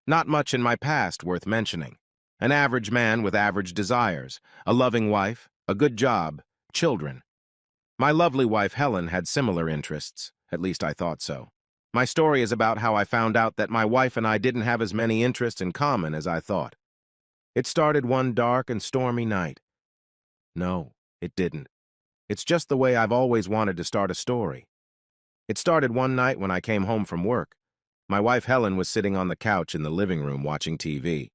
Not much in my past worth mentioning. An average man with average desires, a loving wife, a good job, children. My lovely wife Helen had similar interests, at least I thought so. My story is about how I found out that my wife and I didn't have as many interests in common as I thought. It started one dark and stormy night. No, it didn't. It's just the way I've always wanted to start a story. It started one night when I came home from work. My wife Helen was sitting on the couch in the living room watching TV.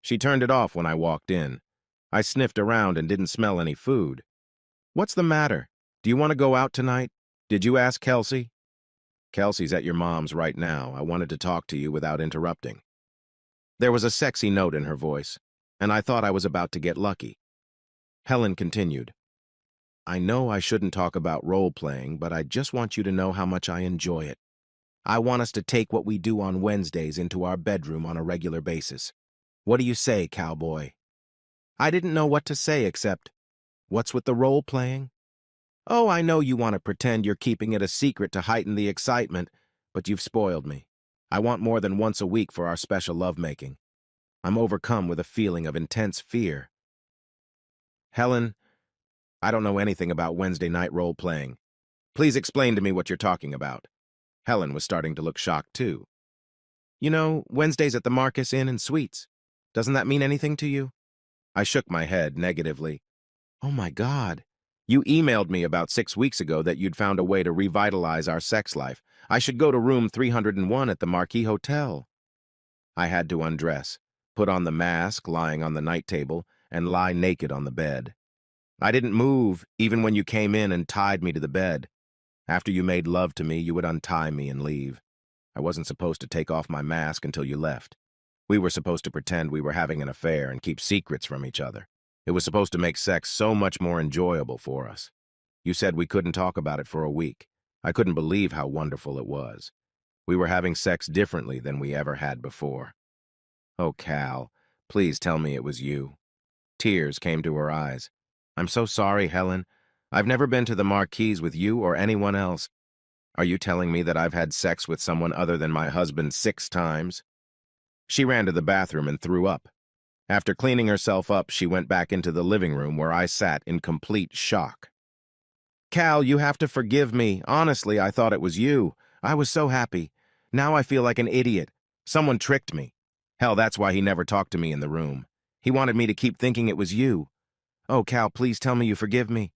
She turned it off when I walked in. I sniffed around and didn't smell any food. "What's the matter? Do you want to go out tonight? Did you ask Kelsey?" "Kelsey's at your mom's right now. I wanted to talk to you without interrupting." There was a sexy note in her voice, and I thought I was about to get lucky. Helen continued, "I know I shouldn't talk about role-playing, but I just want you to know how much I enjoy it. I want us to take what we do on Wednesdays into our bedroom on a regular basis. What do you say, cowboy?" I didn't know what to say except, "What's with the role-playing?" "Oh, I know you want to pretend you're keeping it a secret to heighten the excitement, but you've spoiled me. I want more than once a week for our special lovemaking. I'm overcome with a feeling of intense fear." "Helen, I don't know anything about Wednesday night role-playing. Please explain to me what you're talking about." Helen was starting to look shocked, too. "You know, Wednesdays at the Marcus Inn and Suites. Doesn't that mean anything to you?" I shook my head negatively. "Oh my God. You emailed me about 6 weeks ago that you'd found a way to revitalize our sex life. I should go to room 301 at the Marquis Hotel." I had to undress, put on the mask lying on the night table, and lie naked on the bed. I didn't move, even when you came in and tied me to the bed. After you made love to me, you would untie me and leave. I wasn't supposed to take off my mask until you left. We were supposed to pretend we were having an affair and keep secrets from each other. It was supposed to make sex so much more enjoyable for us. You said we couldn't talk about it for a week. I couldn't believe how wonderful it was. We were having sex differently than we ever had before. "Oh, Cal, please tell me it was you." Tears came to her eyes. "I'm so sorry, Helen. I've never been to the Marquis with you or anyone else. Are you telling me that I've had sex with someone other than my husband 6 times? She ran to the bathroom and threw up. After cleaning herself up, she went back into the living room where I sat in complete shock. "Cal, you have to forgive me. Honestly, I thought it was you. I was so happy. Now I feel like an idiot. Someone tricked me. Hell, that's why he never talked to me in the room. He wanted me to keep thinking it was you. Oh, Cal, please tell me you forgive me.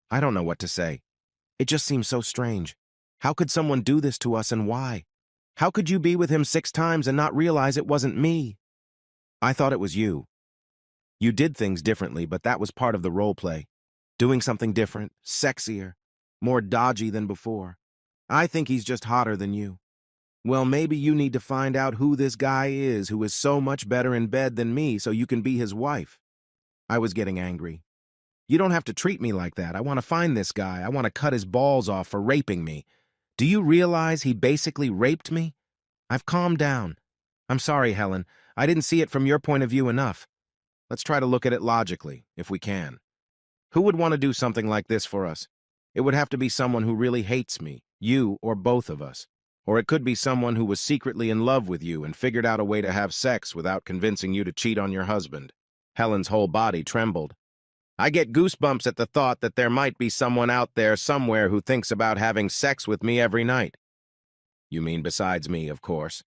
I don't know what to say. It just seems so strange. How could someone do this to us and why? How could you be with him 6 times and not realize it wasn't me? I thought it was you. You did things differently, but that was part of the role play. Doing something different, sexier, more dodgy than before. I think he's just hotter than you. Well, maybe you need to find out who this guy is who is so much better in bed than me so you can be his wife." I was getting angry. "You don't have to treat me like that. I want to find this guy. I want to cut his balls off for raping me. Do you realize he basically raped me?" I've calmed down. "I'm sorry, Helen. I didn't see it from your point of view enough. Let's try to look at it logically, if we can. Who would want to do something like this for us? It would have to be someone who really hates me, you or both of us. Or it could be someone who was secretly in love with you and figured out a way to have sex without convincing you to cheat on your husband." Helen's whole body trembled. "I get goosebumps at the thought that there might be someone out there somewhere who thinks about having sex with me every night." "You mean besides me, of course."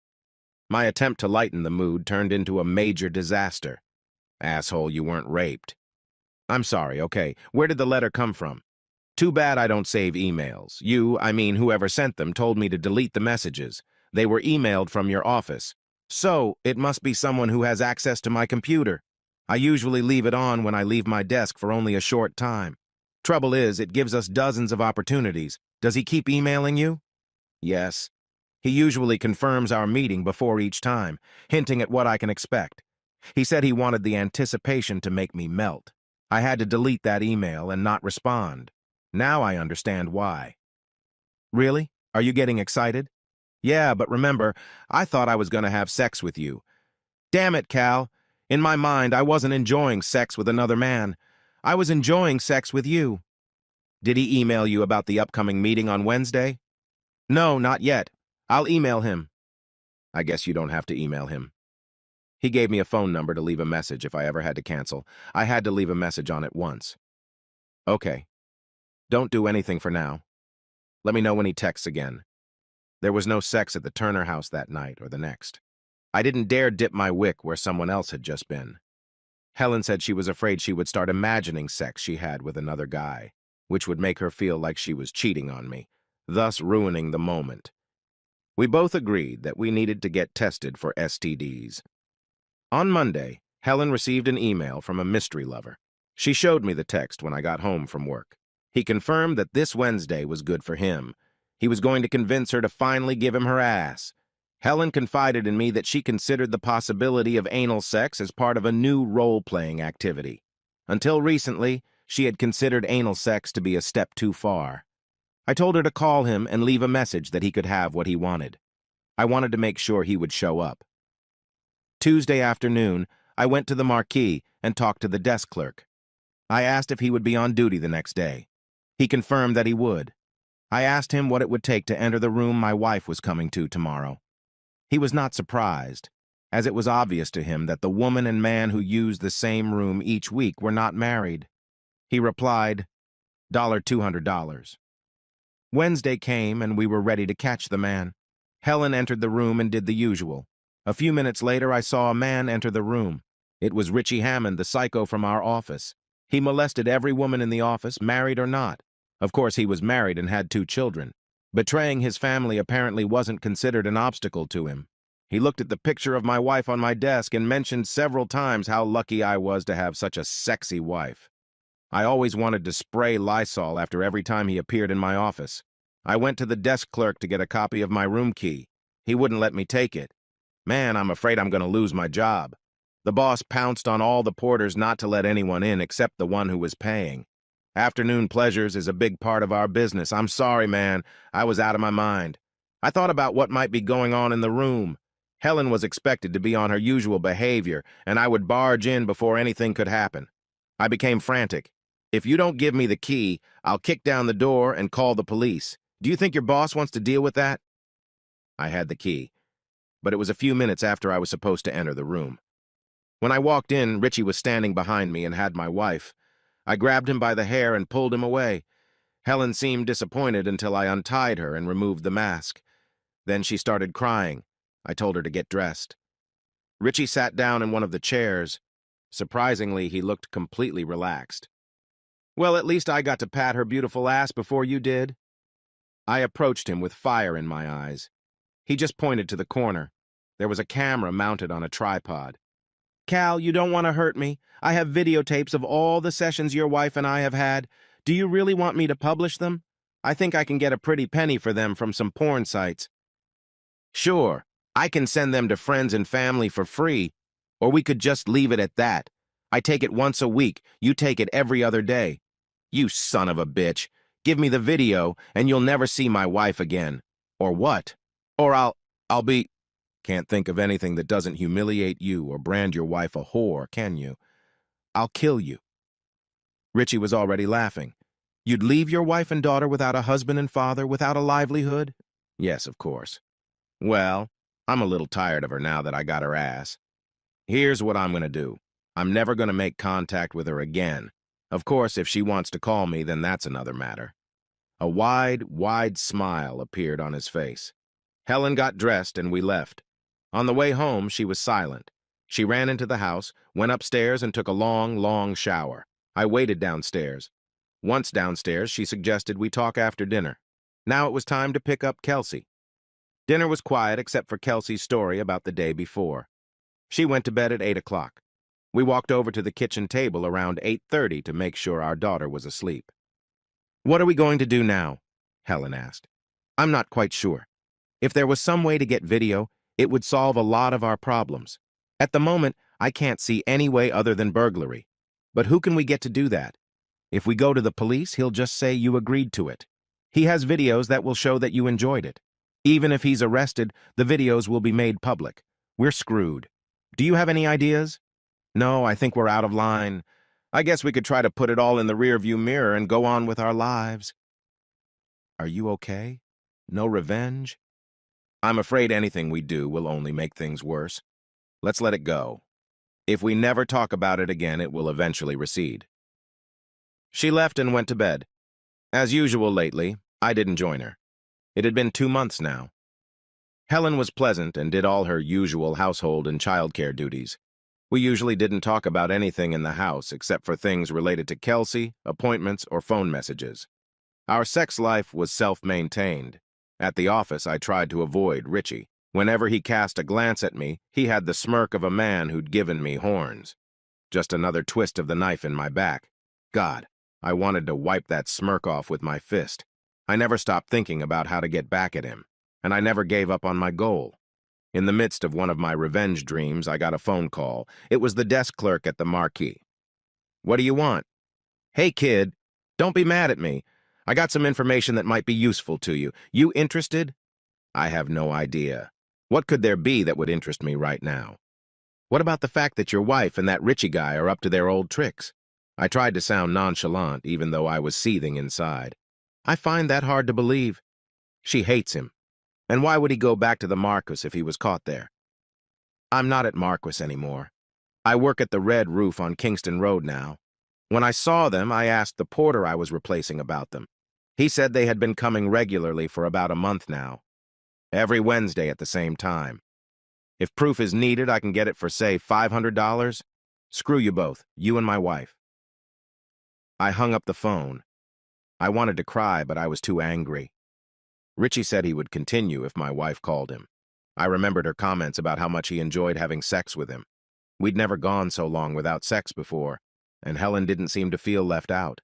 My attempt to lighten the mood turned into a major disaster. "Asshole, you weren't raped." "I'm sorry, okay. Where did the letter come from?" "Too bad I don't save emails. Whoever sent them told me to delete the messages. They were emailed from your office. So, it must be someone who has access to my computer. I usually leave it on when I leave my desk for only a short time. Trouble is, it gives us dozens of opportunities. Does he keep emailing you?" "Yes. He usually confirms our meeting before each time, hinting at what I can expect. He said he wanted the anticipation to make me melt. I had to delete that email and not respond. Now I understand why." "Really? Are you getting excited?" "Yeah, but remember, I thought I was going to have sex with you." "Damn it, Cal. In my mind, I wasn't enjoying sex with another man. I was enjoying sex with you." "Did he email you about the upcoming meeting on Wednesday?" "No, not yet. I'll email him." "I guess you don't have to email him. He gave me a phone number to leave a message if I ever had to cancel. I had to leave a message on it once. Okay. Don't do anything for now. Let me know when he texts again. There was no sex at the Turner house that night or the next. I didn't dare dip my wick where someone else had just been. Helen said she was afraid she would start imagining sex she had with another guy, which would make her feel like she was cheating on me, thus ruining the moment. We both agreed that we needed to get tested for STDs. On Monday, Helen received an email from a mystery lover. She showed me the text when I got home from work. He confirmed that this Wednesday was good for him. He was going to convince her to finally give him her ass. Helen confided in me that she considered the possibility of anal sex as part of a new role-playing activity. Until recently, she had considered anal sex to be a step too far. I told her to call him and leave a message that he could have what he wanted. I wanted to make sure he would show up. Tuesday afternoon, I went to the Marquee and talked to the desk clerk. I asked if he would be on duty the next day. He confirmed that he would. I asked him what it would take to enter the room my wife was coming to tomorrow. He was not surprised, as it was obvious to him that the woman and man who used the same room each week were not married. He replied, $200. Wednesday came and we were ready to catch the man. Helen entered the room and did the usual. A few minutes later, I saw a man enter the room. It was Richie Hammond, the psycho from our office. He molested every woman in the office, married or not. Of course, he was married and had 2 children. Betraying his family apparently wasn't considered an obstacle to him. He looked at the picture of my wife on my desk and mentioned several times how lucky I was to have such a sexy wife. I always wanted to spray Lysol after every time he appeared in my office. I went to the desk clerk to get a copy of my room key. He wouldn't let me take it. Man, I'm afraid I'm going to lose my job. The boss pounced on all the porters not to let anyone in except the one who was paying. Afternoon pleasures is a big part of our business. I'm sorry, man. I was out of my mind. I thought about what might be going on in the room. Helen was expected to be on her usual behavior, and I would barge in before anything could happen. I became frantic. If you don't give me the key, I'll kick down the door and call the police. Do you think your boss wants to deal with that? I had the key, but it was a few minutes after I was supposed to enter the room. When I walked in, Richie was standing behind me and had my wife. I grabbed him by the hair and pulled him away. Helen seemed disappointed until I untied her and removed the mask. Then she started crying. I told her to get dressed. Richie sat down in one of the chairs. Surprisingly, he looked completely relaxed. Well, at least I got to pat her beautiful ass before you did. I approached him with fire in my eyes. He just pointed to the corner. There was a camera mounted on a tripod. Cal, you don't want to hurt me. I have videotapes of all the sessions your wife and I have had. Do you really want me to publish them? I think I can get a pretty penny for them from some porn sites. Sure, I can send them to friends and family for free, or we could just leave it at that. I take it once a week, you take it every other day. You son of a bitch. Give me the video, and you'll never see my wife again. Or what? Or I'll be... Can't think of anything that doesn't humiliate you or brand your wife a whore, can you? I'll kill you. Richie was already laughing. You'd leave your wife and daughter without a husband and father, without a livelihood? Yes, of course. Well, I'm a little tired of her now that I got her ass. Here's what I'm going to do. I'm never going to make contact with her again. Of course, if she wants to call me, then that's another matter. A wide, wide smile appeared on his face. Helen got dressed and we left. On the way home, she was silent. She ran into the house, went upstairs, and took a long, long shower. I waited downstairs. Once downstairs, she suggested we talk after dinner. Now it was time to pick up Kelsey. Dinner was quiet except for Kelsey's story about the day before. She went to bed at 8 o'clock. We walked over to the kitchen table around 8:30 to make sure our daughter was asleep. What are we going to do now? Helen asked. I'm not quite sure. If there was some way to get video, it would solve a lot of our problems. At the moment, I can't see any way other than burglary. But who can we get to do that? If we go to the police, he'll just say you agreed to it. He has videos that will show that you enjoyed it. Even if he's arrested, the videos will be made public. We're screwed. Do you have any ideas? No, I think we're out of line. I guess we could try to put it all in the rearview mirror and go on with our lives. Are you okay? No revenge? I'm afraid anything we do will only make things worse. Let's let it go. If we never talk about it again, it will eventually recede. She left and went to bed. As usual lately, I didn't join her. It had been 2 months now. Helen was pleasant and did all her usual household and childcare duties. We usually didn't talk about anything in the house except for things related to Kelsey, appointments, or phone messages. Our sex life was self-maintained. At the office, I tried to avoid Richie. Whenever he cast a glance at me, he had the smirk of a man who'd given me horns. Just another twist of the knife in my back. God, I wanted to wipe that smirk off with my fist. I never stopped thinking about how to get back at him, and I never gave up on my goal. In the midst of one of my revenge dreams, I got a phone call. It was the desk clerk at the Marquee. "What do you want?" "Hey, kid, don't be mad at me. I got some information that might be useful to you. You interested?" "I have no idea. What could there be that would interest me right now?" "What about the fact that your wife and that Richie guy are up to their old tricks?" I tried to sound nonchalant, even though I was seething inside. "I find that hard to believe. She hates him. And why would he go back to the Marquis if he was caught there?" "I'm not at Marquis anymore. I work at the Red Roof on Kingston Road now. When I saw them, I asked the porter I was replacing about them. He said they had been coming regularly for about a month now. Every Wednesday at the same time. If proof is needed, I can get it for, say, $500. Screw you both, you and my wife." I hung up the phone. I wanted to cry, but I was too angry. Richie said he would continue if my wife called him. I remembered her comments about how much he enjoyed having sex with him. We'd never gone so long without sex before, and Helen didn't seem to feel left out.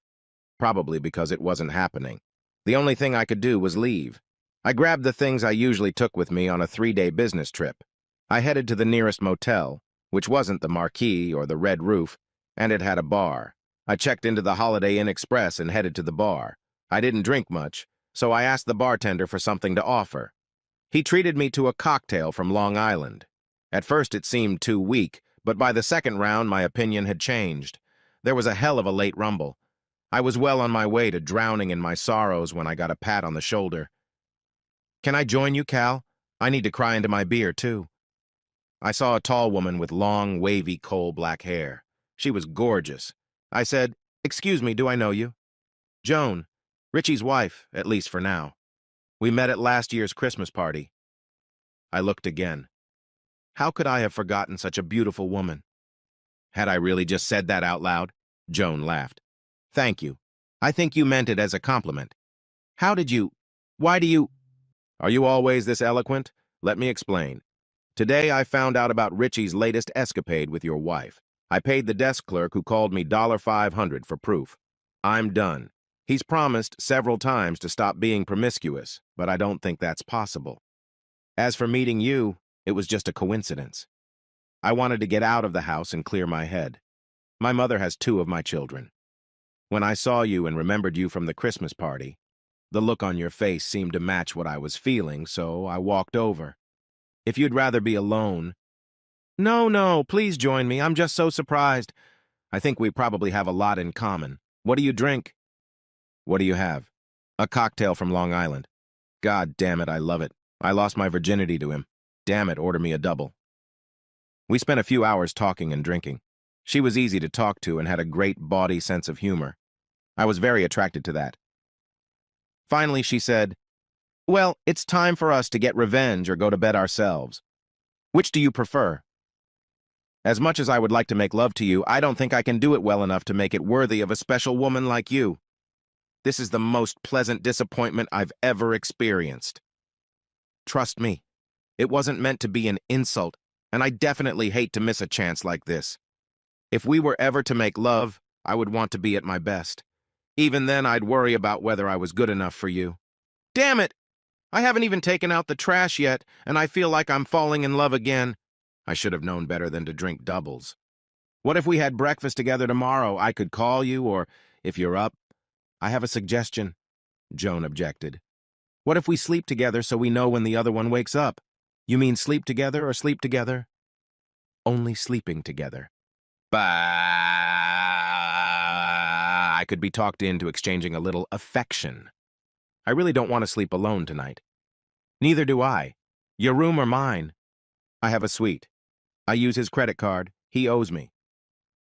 Probably because it wasn't happening. The only thing I could do was leave. I grabbed the things I usually took with me on a 3-day business trip. I headed to the nearest motel, which wasn't the Marquee or the Red Roof, and it had a bar. I checked into the Holiday Inn Express and headed to the bar. I didn't drink much, so I asked the bartender for something to offer. He treated me to a cocktail from Long Island. At first it seemed too weak, but by the second round my opinion had changed. There was a hell of a late rumble. I was well on my way to drowning in my sorrows when I got a pat on the shoulder. "Can I join you, Cal? I need to cry into my beer, too." I saw a tall woman with long, wavy, coal-black hair. She was gorgeous. I said, "Excuse me, do I know you?" "Joan, Richie's wife, at least for now. We met at last year's Christmas party." I looked again. How could I have forgotten such a beautiful woman? Had I really just said that out loud? Joan laughed. "Thank you. I think you meant it as a compliment. Why do you... Are you always this eloquent? Let me explain. Today I found out about Richie's latest escapade with your wife. I paid the desk clerk who called me $500 for proof. I'm done. He's promised several times to stop being promiscuous, but I don't think that's possible. As for meeting you, it was just a coincidence. I wanted to get out of the house and clear my head. My mother has 2 of my children. When I saw you and remembered you from the Christmas party, the look on your face seemed to match what I was feeling, so I walked over. If you'd rather be alone... No, please join me. I'm just so surprised. I think we probably have a lot in common. What do you drink? What do you have? A cocktail from Long Island. God damn it, I love it. I lost my virginity to him. Damn it, order me a double. We spent a few hours talking and drinking. She was easy to talk to and had a great, bawdy sense of humor. I was very attracted to that. Finally, she said, "Well, it's time for us to get revenge or go to bed ourselves. Which do you prefer?" As much as I would like to make love to you, I don't think I can do it well enough to make it worthy of a special woman like you. This is the most pleasant disappointment I've ever experienced. Trust me, it wasn't meant to be an insult, and I definitely hate to miss a chance like this. If we were ever to make love, I would want to be at my best. Even then, I'd worry about whether I was good enough for you. Damn it! I haven't even taken out the trash yet, and I feel like I'm falling in love again. I should have known better than to drink doubles. What if we had breakfast together tomorrow? I could call you, or, if you're up... I have a suggestion, Joan objected. What if we sleep together so we know when the other one wakes up? You mean sleep together or sleep together? Only sleeping together. Bah! I could be talked into exchanging a little affection. I really don't want to sleep alone tonight. Neither do I. Your room or mine? I have a suite. I use his credit card. He owes me.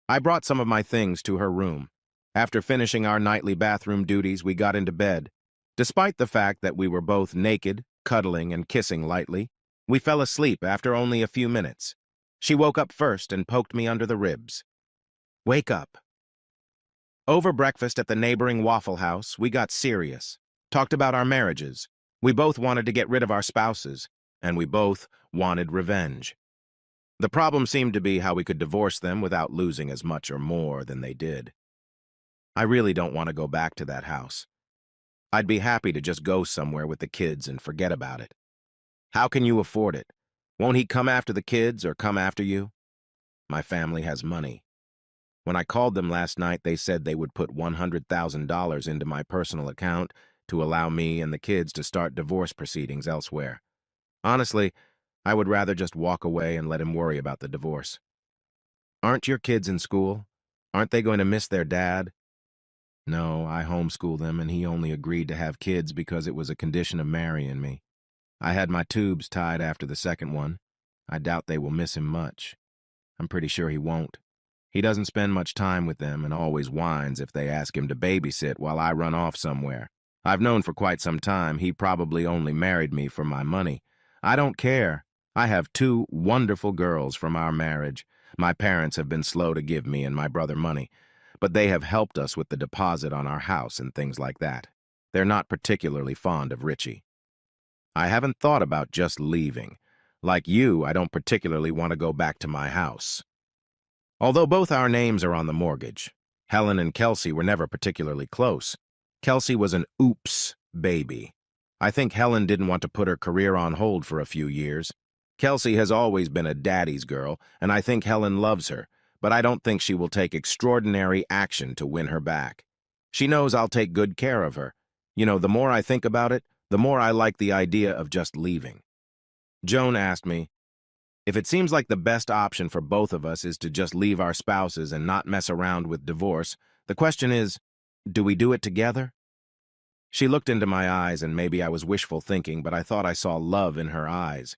I brought some of my things to her room. After finishing our nightly bathroom duties, we got into bed. Despite the fact that we were both naked, cuddling, and kissing lightly, we fell asleep after only a few minutes. She woke up first and poked me under the ribs. Wake up. Over breakfast at the neighboring Waffle House, we got serious, talked about our marriages. We both wanted to get rid of our spouses, and we both wanted revenge. The problem seemed to be how we could divorce them without losing as much or more than they did. I really don't want to go back to that house. I'd be happy to just go somewhere with the kids and forget about it. How can you afford it? Won't he come after the kids or come after you? My family has money. When I called them last night, they said they would put $100,000 into my personal account to allow me and the kids to start divorce proceedings elsewhere. Honestly, I would rather just walk away and let him worry about the divorce. Aren't your kids in school? Aren't they going to miss their dad? No, I homeschool them, and he only agreed to have kids because it was a condition of marrying me. I had my tubes tied after the second one. I doubt they will miss him much. I'm pretty sure he won't. He doesn't spend much time with them and always whines if they ask him to babysit while I run off somewhere. I've known for quite some time he probably only married me for my money. I don't care. I have two wonderful girls from our marriage. My parents have been slow to give me and my brother money, but they have helped us with the deposit on our house and things like that. They're not particularly fond of Richie. I haven't thought about just leaving. Like you, I don't particularly want to go back to my house. Although both our names are on the mortgage, Helen and Kelsey were never particularly close. Kelsey was an oops baby. I think Helen didn't want to put her career on hold for a few years. Kelsey has always been a daddy's girl, and I think Helen loves her, but I don't think she will take extraordinary action to win her back. She knows I'll take good care of her. You know, the more I think about it, the more I like the idea of just leaving. Joan asked me, if it seems like the best option for both of us is to just leave our spouses and not mess around with divorce, the question is, do we do it together? She looked into my eyes, and maybe I was wishful thinking, but I thought I saw love in her eyes.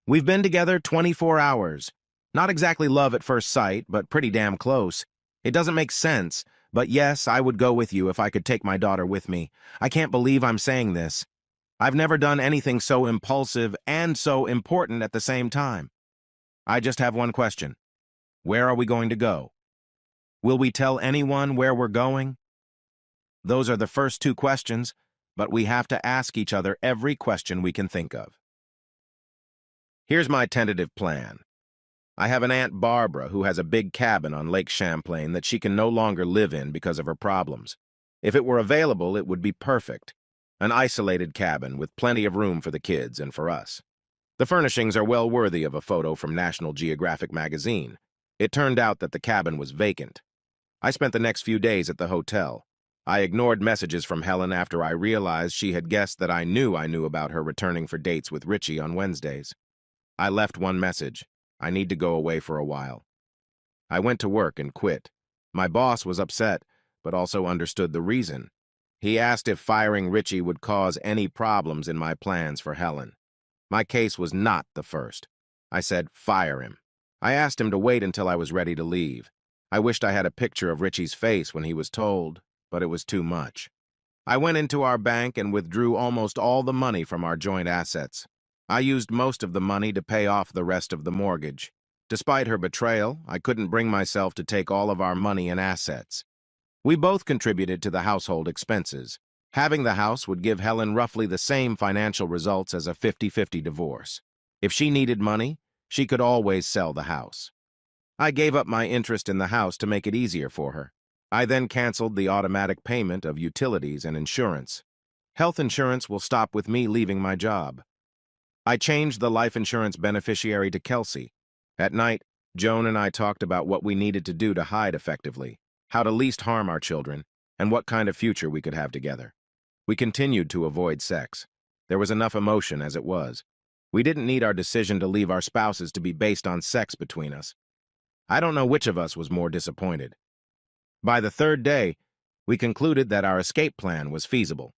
We've been together 24 hours. Not exactly love at first sight, but pretty damn close. It doesn't make sense, but yes, I would go with you if I could take my daughter with me. I can't believe I'm saying this. I've never done anything so impulsive and so important at the same time. I just have one question. Where are we going to go? Will we tell anyone where we're going? Those are the first two questions, but we have to ask each other every question we can think of. Here's my tentative plan. I have an Aunt Barbara who has a big cabin on Lake Champlain that she can no longer live in because of her problems. If it were available, it would be perfect. An isolated cabin with plenty of room for the kids and for us. The furnishings are well worthy of a photo from National Geographic magazine. It turned out that the cabin was vacant. I spent the next few days at the hotel. I ignored messages from Helen after I realized she had guessed that I knew about her returning for dates with Richie on Wednesdays. I left one message. I need to go away for a while. I went to work and quit. My boss was upset, but also understood the reason. He asked if firing Richie would cause any problems in my plans for Helen. My case was not the first. I said, fire him. I asked him to wait until I was ready to leave. I wished I had a picture of Richie's face when he was told, but it was too much. I went into our bank and withdrew almost all the money from our joint assets. I used most of the money to pay off the rest of the mortgage. Despite her betrayal, I couldn't bring myself to take all of our money and assets. We both contributed to the household expenses. Having the house would give Helen roughly the same financial results as a 50-50 divorce. If she needed money, she could always sell the house. I gave up my interest in the house to make it easier for her. I then canceled the automatic payment of utilities and insurance. Health insurance will stop with me leaving my job. I changed the life insurance beneficiary to Kelsey. At night, Joan and I talked about what we needed to do to hide effectively, how to least harm our children, and what kind of future we could have together. We continued to avoid sex. There was enough emotion as it was. We didn't need our decision to leave our spouses to be based on sex between us. I don't know which of us was more disappointed. By the third day, we concluded that our escape plan was feasible.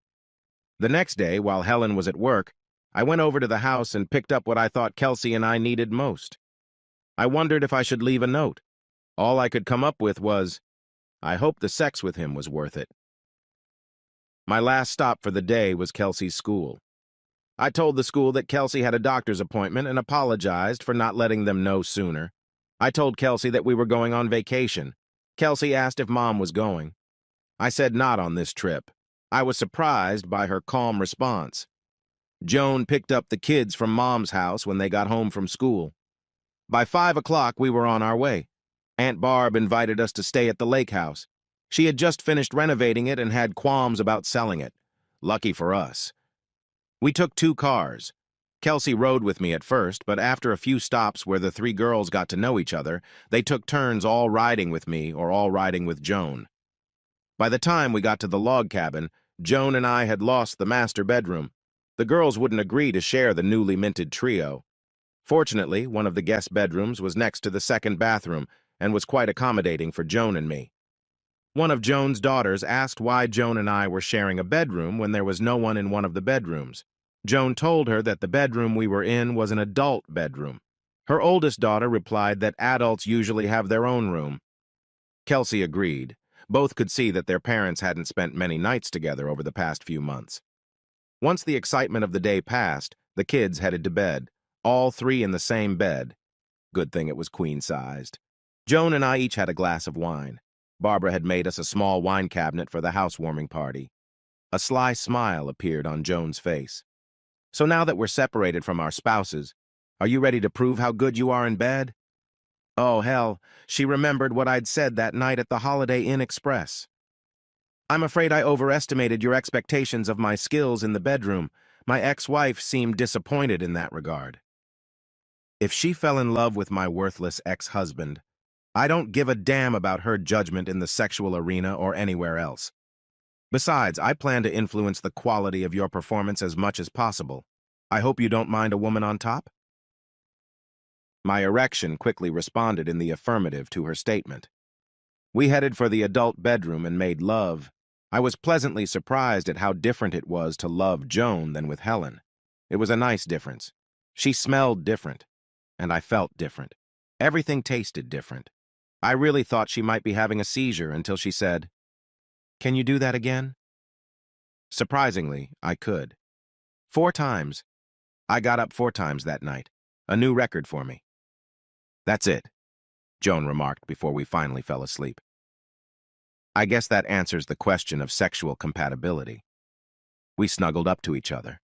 The next day, while Helen was at work, I went over to the house and picked up what I thought Kelsey and I needed most. I wondered if I should leave a note. All I could come up with was, I hope the sex with him was worth it. My last stop for the day was Kelsey's school. I told the school that Kelsey had a doctor's appointment and apologized for not letting them know sooner. I told Kelsey that we were going on vacation. Kelsey asked if Mom was going. I said not on this trip. I was surprised by her calm response. Joan picked up the kids from Mom's house when they got home from school. By 5 o'clock, we were on our way. Aunt Barb invited us to stay at the lake house. She had just finished renovating it and had qualms about selling it. Lucky for us. We took 2 cars. Kelsey rode with me at first, but after a few stops where the 3 girls got to know each other, they took turns all riding with me or all riding with Joan. By the time we got to the log cabin, Joan and I had lost the master bedroom. The girls wouldn't agree to share the newly minted trio. Fortunately, one of the guest bedrooms was next to the second bathroom and was quite accommodating for Joan and me. One of Joan's daughters asked why Joan and I were sharing a bedroom when there was no one in one of the bedrooms. Joan told her that the bedroom we were in was an adult bedroom. Her oldest daughter replied that adults usually have their own room. Kelsey agreed. Both could see that their parents hadn't spent many nights together over the past few months. Once the excitement of the day passed, the kids headed to bed, all 3 in the same bed. Good thing it was queen-sized. Joan and I each had a glass of wine. Barbara had made us a small wine cabinet for the housewarming party. A sly smile appeared on Joan's face. So now that we're separated from our spouses, are you ready to prove how good you are in bed? Oh, hell, she remembered what I'd said that night at the Holiday Inn Express. I'm afraid I overestimated your expectations of my skills in the bedroom. My ex-wife seemed disappointed in that regard. If she fell in love with my worthless ex-husband, I don't give a damn about her judgment in the sexual arena or anywhere else. Besides, I plan to influence the quality of your performance as much as possible. I hope you don't mind a woman on top? My erection quickly responded in the affirmative to her statement. We headed for the adult bedroom and made love. I was pleasantly surprised at how different it was to love Joan than with Helen. It was a nice difference. She smelled different, and I felt different. Everything tasted different. I really thought she might be having a seizure until she said, "Can you do that again?" Surprisingly, I could. 4 times. I got up 4 times that night. A new record for me. That's it, Joan remarked before we finally fell asleep. I guess that answers the question of sexual compatibility. We snuggled up to each other.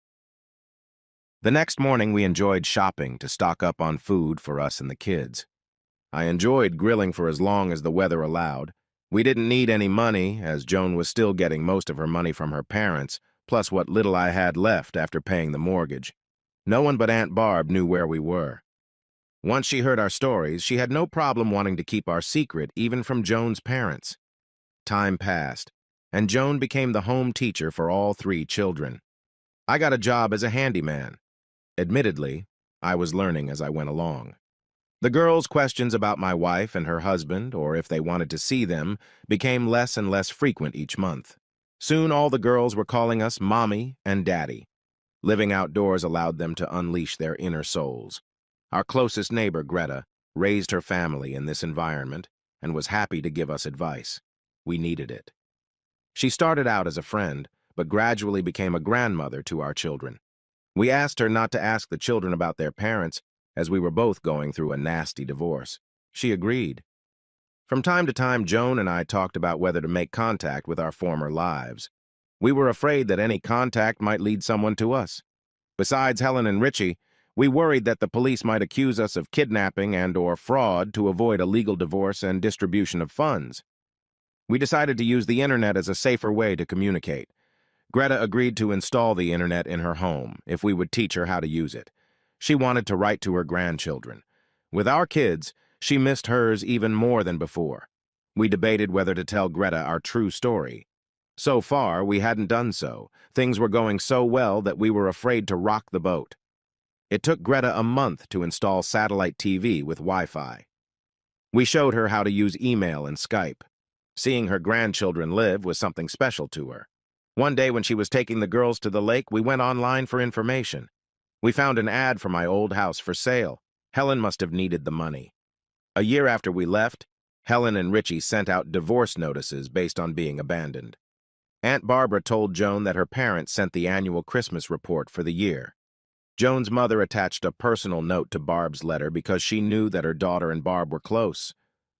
The next morning, we enjoyed shopping to stock up on food for us and the kids. I enjoyed grilling for as long as the weather allowed. We didn't need any money, as Joan was still getting most of her money from her parents, plus what little I had left after paying the mortgage. No one but Aunt Barb knew where we were. Once she heard our stories, she had no problem wanting to keep our secret, even from Joan's parents. Time passed, and Joan became the home teacher for all 3 children. I got a job as a handyman. Admittedly, I was learning as I went along. The girls' questions about my wife and her husband, or if they wanted to see them, became less and less frequent each month. Soon all the girls were calling us Mommy and Daddy. Living outdoors allowed them to unleash their inner souls. Our closest neighbor, Greta, raised her family in this environment and was happy to give us advice. We needed it. She started out as a friend, but gradually became a grandmother to our children. We asked her not to ask the children about their parents, as we were both going through a nasty divorce. She agreed. From time to time, Joan and I talked about whether to make contact with our former lives. We were afraid that any contact might lead someone to us. Besides Helen and Richie, we worried that the police might accuse us of kidnapping and/or fraud to avoid a legal divorce and distribution of funds. We decided to use the internet as a safer way to communicate. Greta agreed to install the internet in her home if we would teach her how to use it. She wanted to write to her grandchildren. With our kids, she missed hers even more than before. We debated whether to tell Greta our true story. So far, we hadn't done so. Things were going so well that we were afraid to rock the boat. It took Greta a month to install satellite TV with Wi-Fi. We showed her how to use email and Skype. Seeing her grandchildren live was something special to her. One day when she was taking the girls to the lake, we went online for information. We found an ad for my old house for sale. Helen must have needed the money. A year after we left, Helen and Richie sent out divorce notices based on being abandoned. Aunt Barbara told Joan that her parents sent the annual Christmas report for the year. Joan's mother attached a personal note to Barb's letter because she knew that her daughter and Barb were close.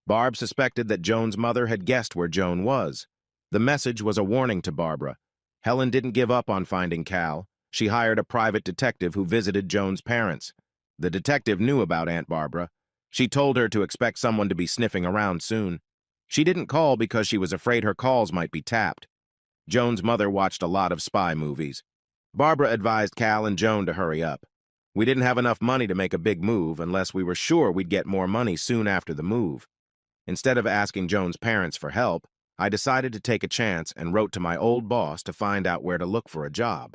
Barb suspected that Joan's mother had guessed where Joan was. The message was a warning to Barbara. Helen didn't give up on finding Cal. She hired a private detective who visited Joan's parents. The detective knew about Aunt Barbara. She told her to expect someone to be sniffing around soon. She didn't call because she was afraid her calls might be tapped. Joan's mother watched a lot of spy movies. Barbara advised Cal and Joan to hurry up. We didn't have enough money to make a big move unless we were sure we'd get more money soon after the move. Instead of asking Joan's parents for help, I decided to take a chance and wrote to my old boss to find out where to look for a job.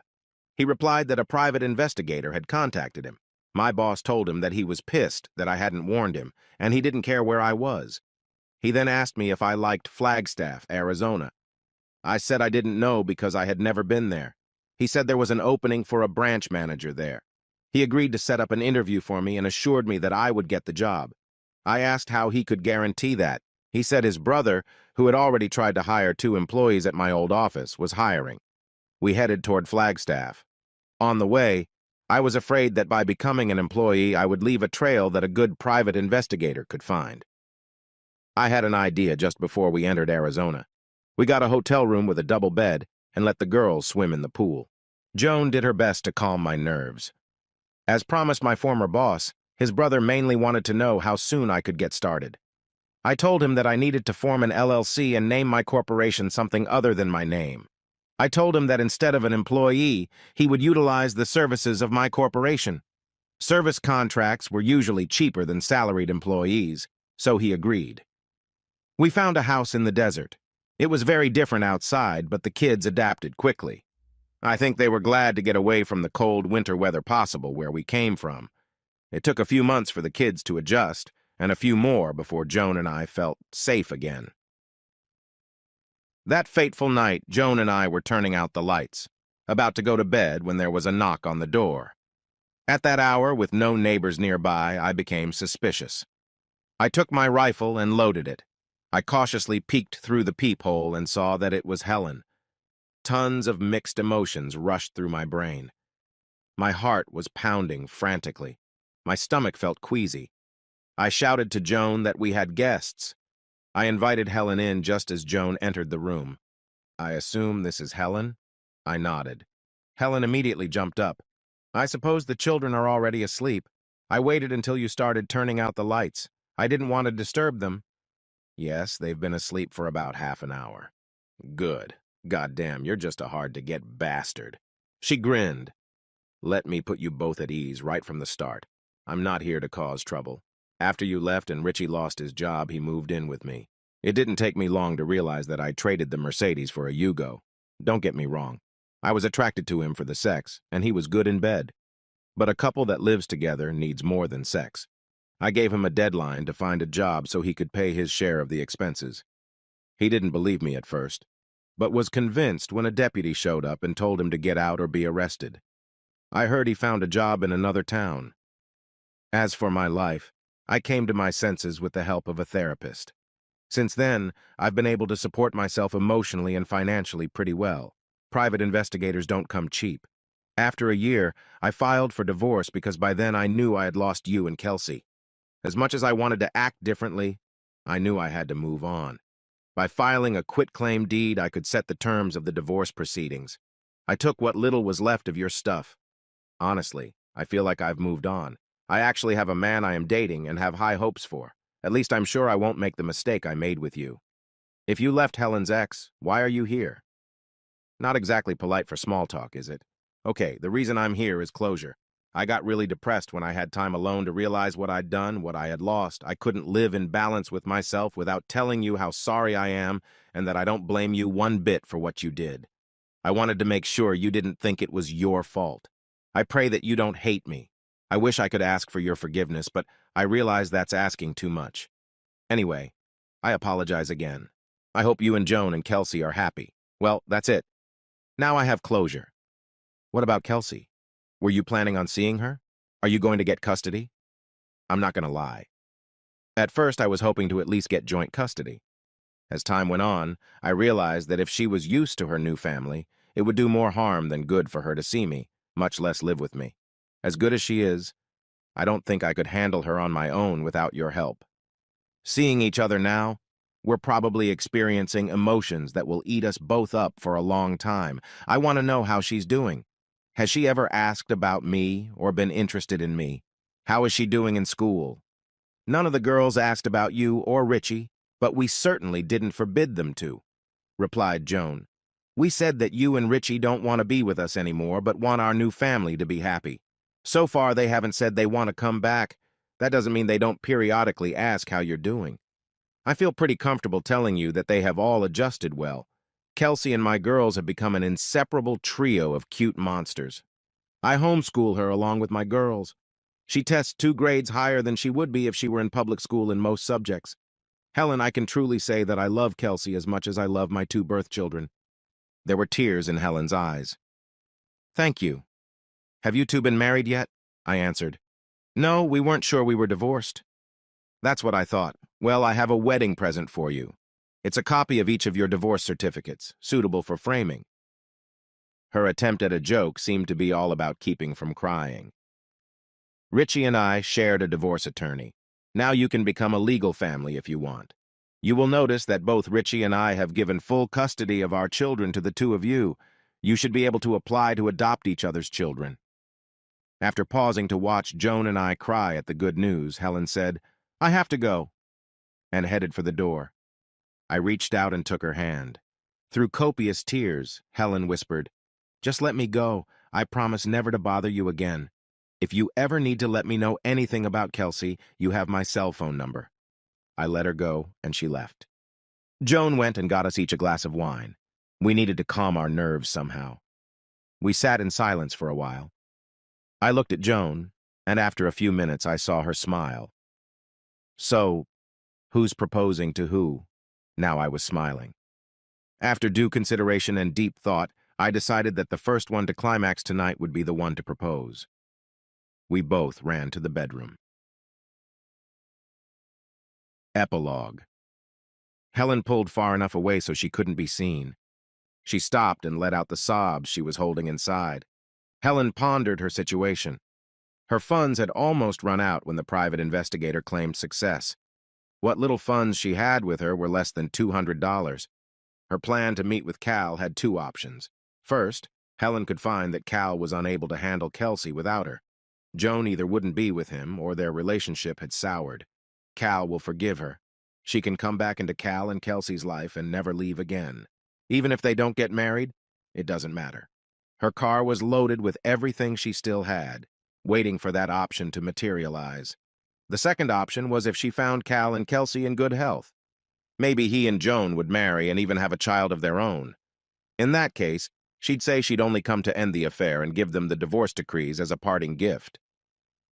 He replied that a private investigator had contacted him. My boss told him that he was pissed that I hadn't warned him, and he didn't care where I was. He then asked me if I liked Flagstaff, Arizona. I said I didn't know because I had never been there. He said there was an opening for a branch manager there. He agreed to set up an interview for me and assured me that I would get the job. I asked how he could guarantee that. He said his brother, who had already tried to hire 2 employees at my old office, was hiring. We headed toward Flagstaff. On the way, I was afraid that by becoming an employee, I would leave a trail that a good private investigator could find. I had an idea just before we entered Arizona. We got a hotel room with a double bed and let the girls swim in the pool. Joan did her best to calm my nerves. As promised my former boss, his brother mainly wanted to know how soon I could get started. I told him that I needed to form an LLC and name my corporation something other than my name. I told him that instead of an employee, he would utilize the services of my corporation. Service contracts were usually cheaper than salaried employees, so he agreed. We found a house in the desert. It was very different outside, but the kids adapted quickly. I think they were glad to get away from the cold winter weather possible where we came from. It took a few months for the kids to adjust, and a few more before Joan and I felt safe again. That fateful night, Joan and I were turning out the lights, about to go to bed when there was a knock on the door. At that hour, with no neighbors nearby, I became suspicious. I took my rifle and loaded it. I cautiously peeked through the peephole and saw that it was Helen. Tons of mixed emotions rushed through my brain. My heart was pounding frantically. My stomach felt queasy. I shouted to Joan that we had guests. I invited Helen in just as Joan entered the room. "I assume this is Helen?" I nodded. Helen immediately jumped up. "I suppose the children are already asleep. I waited until you started turning out the lights. I didn't want to disturb them." "Yes, they've been asleep for about half an hour." "Good. Goddamn, you're just a hard-to-get bastard." She grinned. "Let me put you both at ease right from the start. I'm not here to cause trouble. After you left and Richie lost his job, he moved in with me. It didn't take me long to realize that I traded the Mercedes for a Yugo. Don't get me wrong. I was attracted to him for the sex, and he was good in bed. But a couple that lives together needs more than sex. I gave him a deadline to find a job so he could pay his share of the expenses. He didn't believe me at first, but was convinced when a deputy showed up and told him to get out or be arrested. I heard he found a job in another town. As for my life, I came to my senses with the help of a therapist. Since then, I've been able to support myself emotionally and financially pretty well. Private investigators don't come cheap. After a year, I filed for divorce because by then I knew I had lost you and Kelsey. As much as I wanted to act differently, I knew I had to move on. By filing a quitclaim deed, I could set the terms of the divorce proceedings. I took what little was left of your stuff. Honestly, I feel like I've moved on. I actually have a man I am dating and have high hopes for. At least I'm sure I won't make the mistake I made with you. If you left Helen's ex, why are you here? Not exactly polite for small talk, is it? Okay, the reason I'm here is closure. I got really depressed when I had time alone to realize what I'd done, what I had lost. I couldn't live in balance with myself without telling you how sorry I am and that I don't blame you one bit for what you did. I wanted to make sure you didn't think it was your fault. I pray that you don't hate me. I wish I could ask for your forgiveness, but I realize that's asking too much. Anyway, I apologize again. I hope you and Joan and Kelsey are happy. Well, that's it. Now I have closure. What about Kelsey? Were you planning on seeing her? Are you going to get custody? I'm not going to lie. At first, I was hoping to at least get joint custody. As time went on, I realized that if she was used to her new family, it would do more harm than good for her to see me, much less live with me. As good as she is, I don't think I could handle her on my own without your help. Seeing each other now, we're probably experiencing emotions that will eat us both up for a long time. I want to know how she's doing. Has she ever asked about me or been interested in me? How is she doing in school? None of the girls asked about you or Richie, but we certainly didn't forbid them to, replied Joan. We said that you and Richie don't want to be with us anymore, but want our new family to be happy. So far, they haven't said they want to come back. That doesn't mean they don't periodically ask how you're doing. I feel pretty comfortable telling you that they have all adjusted well. Kelsey and my girls have become an inseparable trio of cute monsters. I homeschool her along with my girls. She tests 2 grades higher than she would be if she were in public school in most subjects. Helen, I can truly say that I love Kelsey as much as I love my 2 birth children. There were tears in Helen's eyes. Thank you. Have you 2 been married yet? I answered. No, we weren't sure we were divorced. That's what I thought. Well, I have a wedding present for you. It's a copy of each of your divorce certificates, suitable for framing. Her attempt at a joke seemed to be all about keeping from crying. Richie and I shared a divorce attorney. Now you can become a legal family if you want. You will notice that both Richie and I have given full custody of our children to the 2 of you. You should be able to apply to adopt each other's children. After pausing to watch Joan and I cry at the good news, Helen said, I have to go, and headed for the door. I reached out and took her hand. Through copious tears, Helen whispered, Just let me go. I promise never to bother you again. If you ever need to let me know anything about Kelsey, you have my cell phone number. I let her go, and she left. Joan went and got us each a glass of wine. We needed to calm our nerves somehow. We sat in silence for a while. I looked at Joan, and after a few minutes I saw her smile. So, who's proposing to who? Now I was smiling. After due consideration and deep thought, I decided that the first one to climax tonight would be the one to propose. We both ran to the bedroom. Epilogue. Helen pulled far enough away so she couldn't be seen. She stopped and let out the sobs she was holding inside. Helen pondered her situation. Her funds had almost run out when the private investigator claimed success. What little funds she had with her were less than $200. Her plan to meet with Cal had 2 options. First, Helen could find that Cal was unable to handle Kelsey without her. Joan either wouldn't be with him or their relationship had soured. Cal will forgive her. She can come back into Cal and Kelsey's life and never leave again. Even if they don't get married, it doesn't matter. Her car was loaded with everything she still had, waiting for that option to materialize. The second option was if she found Cal and Kelsey in good health. Maybe he and Joan would marry and even have a child of their own. In that case, she'd say she'd only come to end the affair and give them the divorce decrees as a parting gift.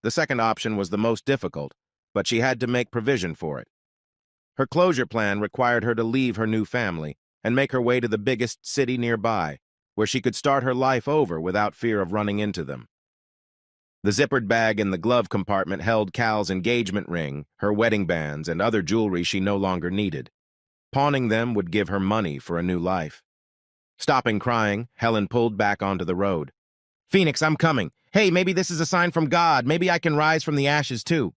The second option was the most difficult, but she had to make provision for it. Her closure plan required her to leave her new family and make her way to the biggest city nearby, where she could start her life over without fear of running into them. The zippered bag in the glove compartment held Cal's engagement ring, her wedding bands, and other jewelry she no longer needed. Pawning them would give her money for a new life. Stopping crying, Helen pulled back onto the road. Phoenix, I'm coming. Hey, maybe this is a sign from God. Maybe I can rise from the ashes too.